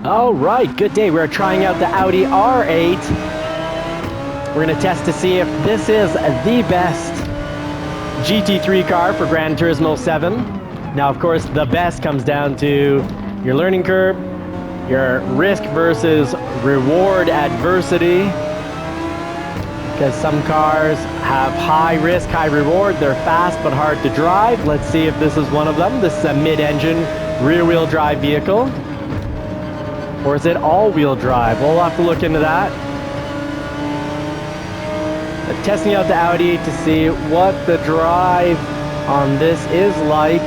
All right, good day. We're trying out the Audi R8. We're going to test to see if this is the best GT3 car for Gran Turismo 7. Now, of course, the best comes down to your learning curve, your risk versus reward adversity, because some cars have high risk, high reward. They're fast but hard to drive. Let's see if this is one of them. This is a mid-engine, rear-wheel drive vehicle. Or is it all-wheel drive? We'll have to look into that. Testing out the Audi to see what the drive on this is like.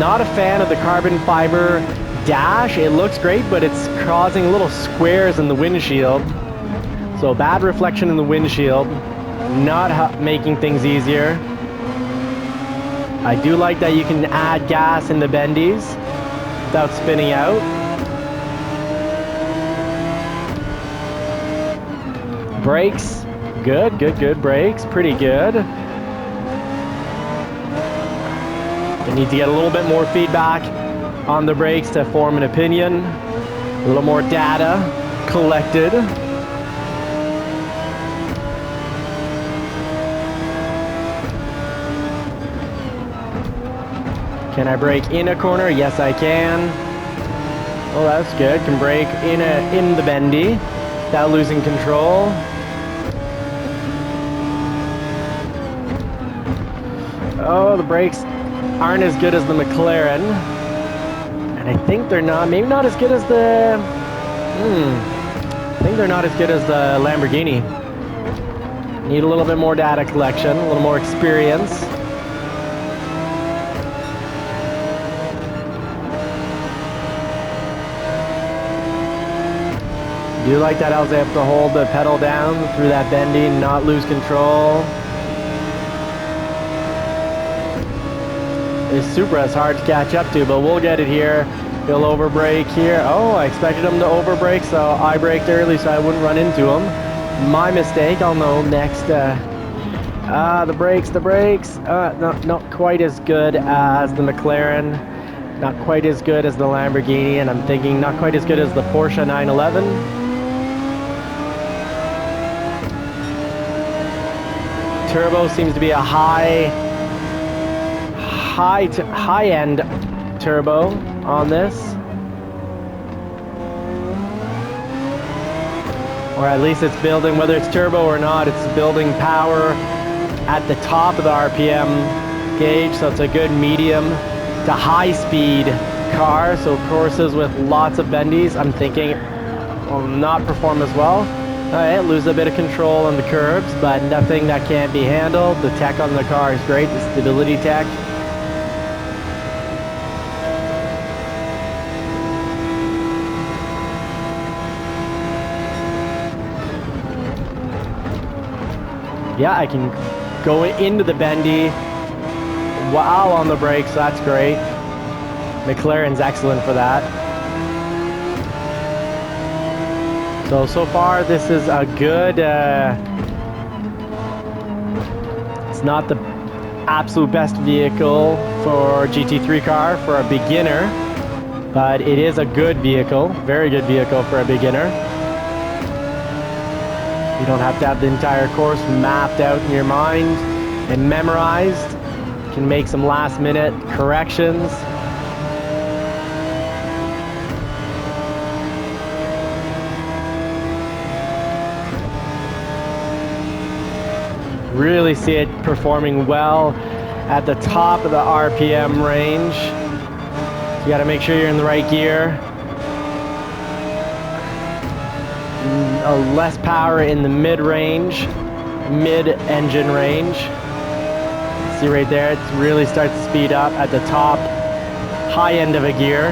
Not a fan of the carbon fiber dash. It looks great, but it's causing little squares in the windshield. So bad reflection in the windshield. Not making things easier. I do like that you can add gas in the bendies without spinning out. Brakes, good brakes, pretty good. I need to get a little bit more feedback on the brakes to form an opinion. A little more data collected. Can I brake in a corner? Yes, I can. Oh, that's good. Can brake in the bendy without losing control. Oh, the brakes aren't as good as the McLaren. And I think they're not, maybe not as good as the, I think they're not as good as the Lamborghini. Need a little bit more data collection, a little more experience. I do like that I was able to hold the pedal down through that bendy and not lose control. This Supra is hard to catch up to, but we'll get it here. He'll overbrake here. Oh, I expected him to overbrake, so I braked early so I wouldn't run into him. My mistake. I'll know next. The brakes. Not quite as good as the McLaren. Not quite as good as the Lamborghini, and I'm thinking not quite as good as the Porsche 911. Turbo seems to be a high-end turbo on this, or at least it's building, whether it's turbo or not, it's building power at the top of the RPM gauge, so it's a good medium to high speed car. So courses with lots of bendies, I'm thinking will not perform as well. Alright, lose a bit of control on the curbs, but nothing that can't be handled. The tech on the car is great, the stability tech. Yeah, I can go into the bendy while on the brakes, so that's great. McLaren's excellent for that. So far this is a good, it's not the absolute best vehicle for GT3 car for a beginner, but it is a good vehicle, very good vehicle for a beginner. You don't have to have the entire course mapped out in your mind and memorized. You can make some last minute corrections. Really see it performing well at the top of the RPM range. So you got to make sure you're in the right gear. Less power in the mid-range, mid-engine range. See right there, it really starts to speed up at the top, high end of a gear.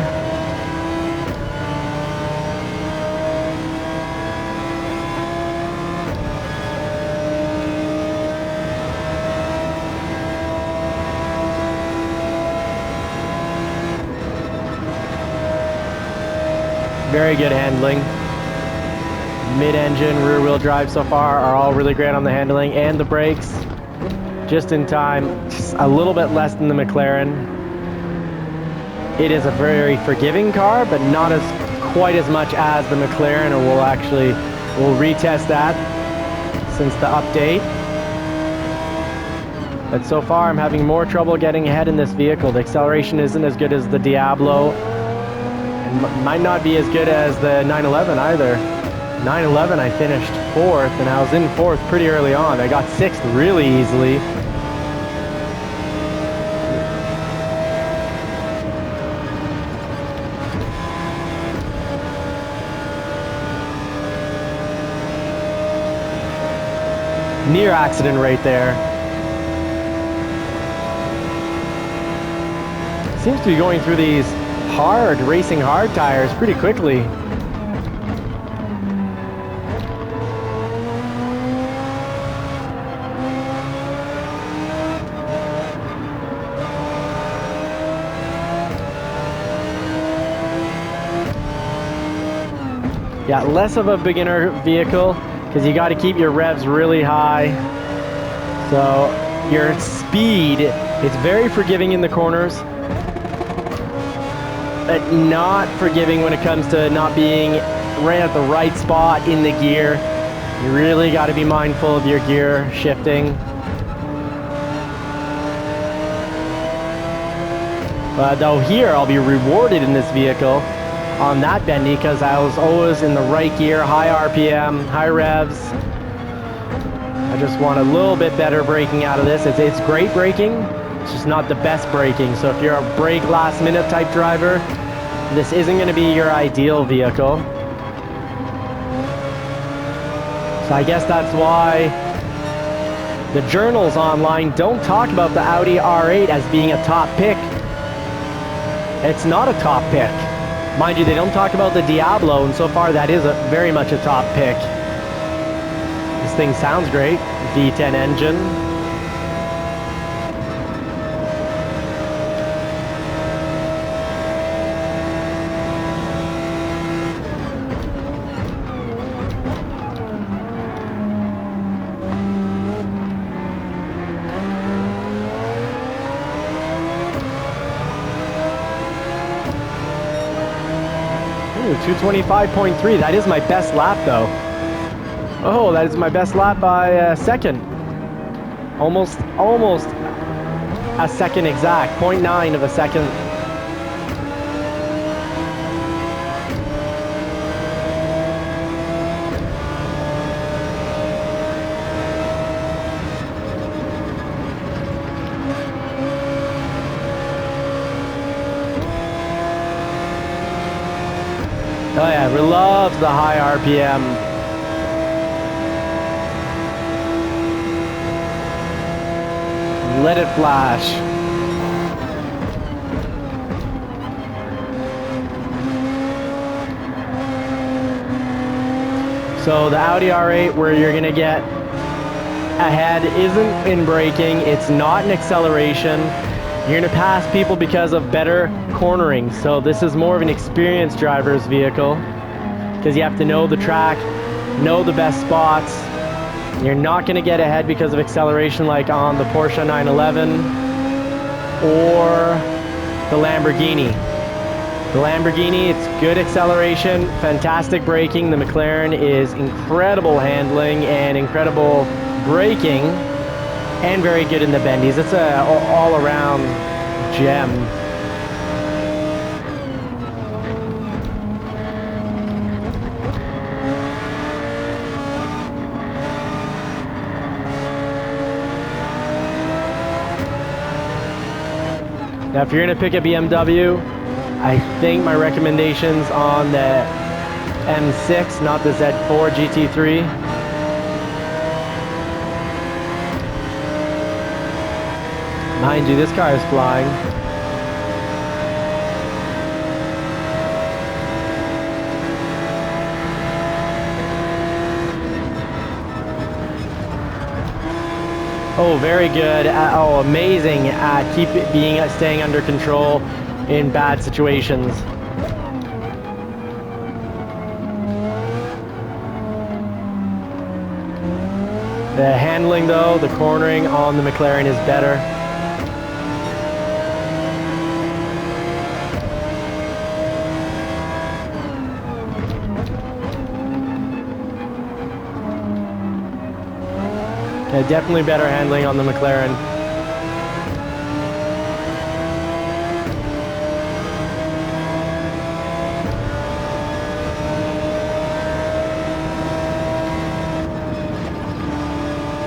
Very good handling. Mid-engine, rear-wheel drive so far are all really great on the handling, and the brakes just in time, just a little bit less than the McLaren. it is a very forgiving car, but not as quite as much as the McLaren, and we'll retest that since the update. But so far I'm having more trouble getting ahead in this vehicle. The acceleration isn't as good as the Diablo, and might not be as good as the 911 either. 911 I finished 4th, and I was in 4th pretty early on. I got 6th really easily. Near accident right there. Seems to be going through these racing hard tires pretty quickly. Yeah, less of a beginner vehicle, because you got to keep your revs really high. So your speed, it's very forgiving in the corners, but not forgiving when it comes to not being right at the right spot in the gear. You really got to be mindful of your gear shifting. But though here I'll be rewarded in this vehicle on that bendy, because I was always in the right gear, high RPM, high revs. I just want a little bit better braking out of this. It's great braking, it's just not the best braking. So if you're a brake last minute type driver, this isn't going to be your ideal vehicle. So I guess that's why the journals online don't talk about the Audi R8 as being a top pick. It's not a top pick. Mind you, they don't talk about the Diablo, and so far that is very much a top pick. This thing sounds great. V10 engine. Ooh, 225.3. That is my best lap though. Oh, that is my best lap by a second. Almost a second exact. 0.9 of a second. Oh yeah, we love the high RPM. Let it flash. So the Audi R8, where you're gonna get ahead, isn't in braking, it's not in acceleration. You're gonna pass people because of better cornering. So this is more of an experienced driver's vehicle, because you have to know the track, know the best spots. You're not gonna get ahead because of acceleration like on the Porsche 911 or the Lamborghini. The Lamborghini, it's good acceleration, fantastic braking. The McLaren is incredible handling and incredible braking, and very good in the bendies. It's a all-around gem. Now, if you're gonna pick a BMW, I think my recommendation's on the M6, not the Z4 GT3. Mind you, this car is flying. Oh, very good. Oh, amazing at staying under control in bad situations. The handling though, the cornering on the McLaren is better. Definitely better handling on the McLaren.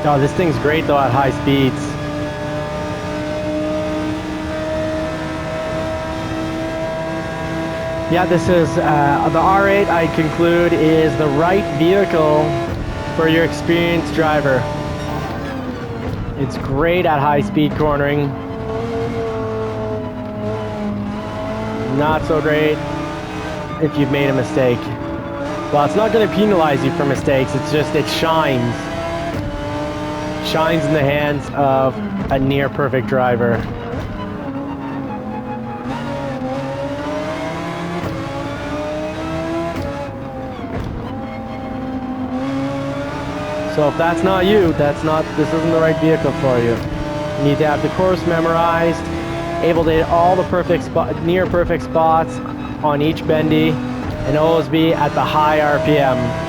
Oh, this thing's great though at high speeds. Yeah, this is the R8, I conclude, is the right vehicle for your experienced driver. It's great at high speed cornering. Not so great if you've made a mistake. Well, it's not going to penalize you for mistakes, it's just it shines. Shines in the hands of a near perfect driver. So if that's not you, this isn't the right vehicle for you. You need to have the course memorized, able to hit all the near perfect spots on each bendy, and always be at the high RPM.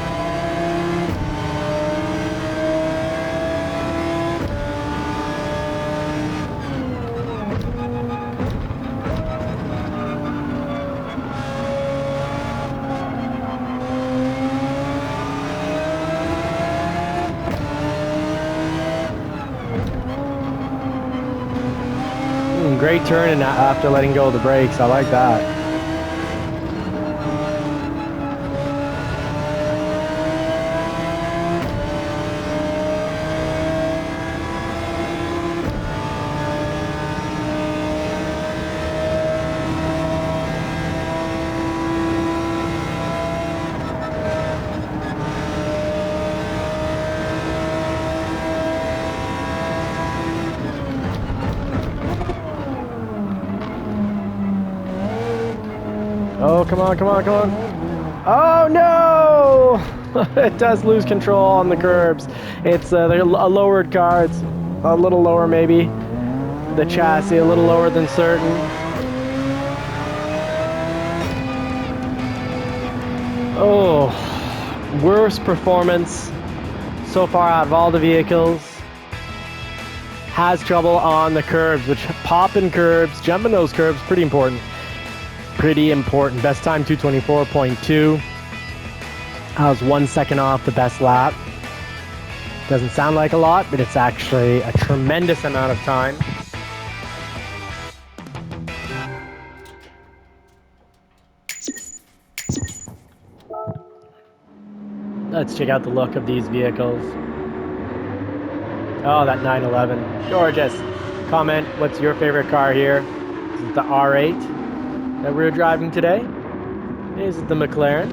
Great turn and after letting go of the brakes. I like that. Oh, come on, come on, come on. Oh, no! It does lose control on the curbs. It's a lowered car. It's a little lower, maybe. The chassis a little lower than certain. Oh, worst performance so far out of all the vehicles. Has trouble on the curbs, which popping curbs, jumping those curbs, pretty important. Pretty important. Best time 224.2. I was 1 second off the best lap. Doesn't sound like a lot, but it's actually a tremendous amount of time. Let's check out the look of these vehicles. Oh, that 911. Gorgeous. Comment, what's your favorite car here? Is it the R8 that we're driving today? Is it the McLaren?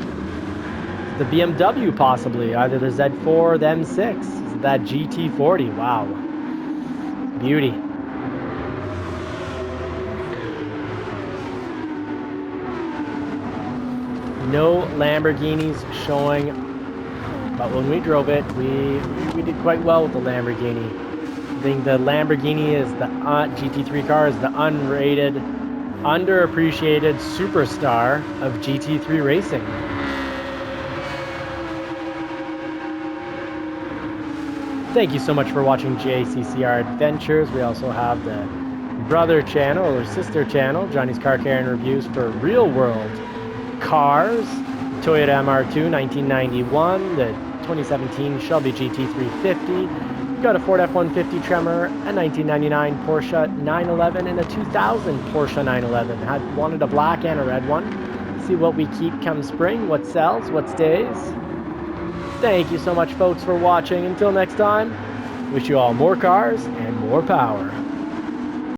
The BMW possibly, either the Z4 or the M6. Is it that GT40? Wow. Beauty. No Lamborghinis showing, but when we drove it, we did quite well with the Lamborghini. I think the Lamborghini is the GT3 car is the unrated, underappreciated superstar of GT3 racing. Thank you so much for watching JCCR Adventures. We also have the brother channel or sister channel, Johnny's Car Care and Reviews, for real world cars. Toyota MR2 1991, the 2017 Shelby GT350. We've got a Ford F-150 Tremor, a 1999 Porsche 911, and a 2000 Porsche 911. Wanted a black and a red one. See what we keep come spring, what sells, what stays. Thank you so much, folks, for watching. Until next time, wish you all more cars and more power.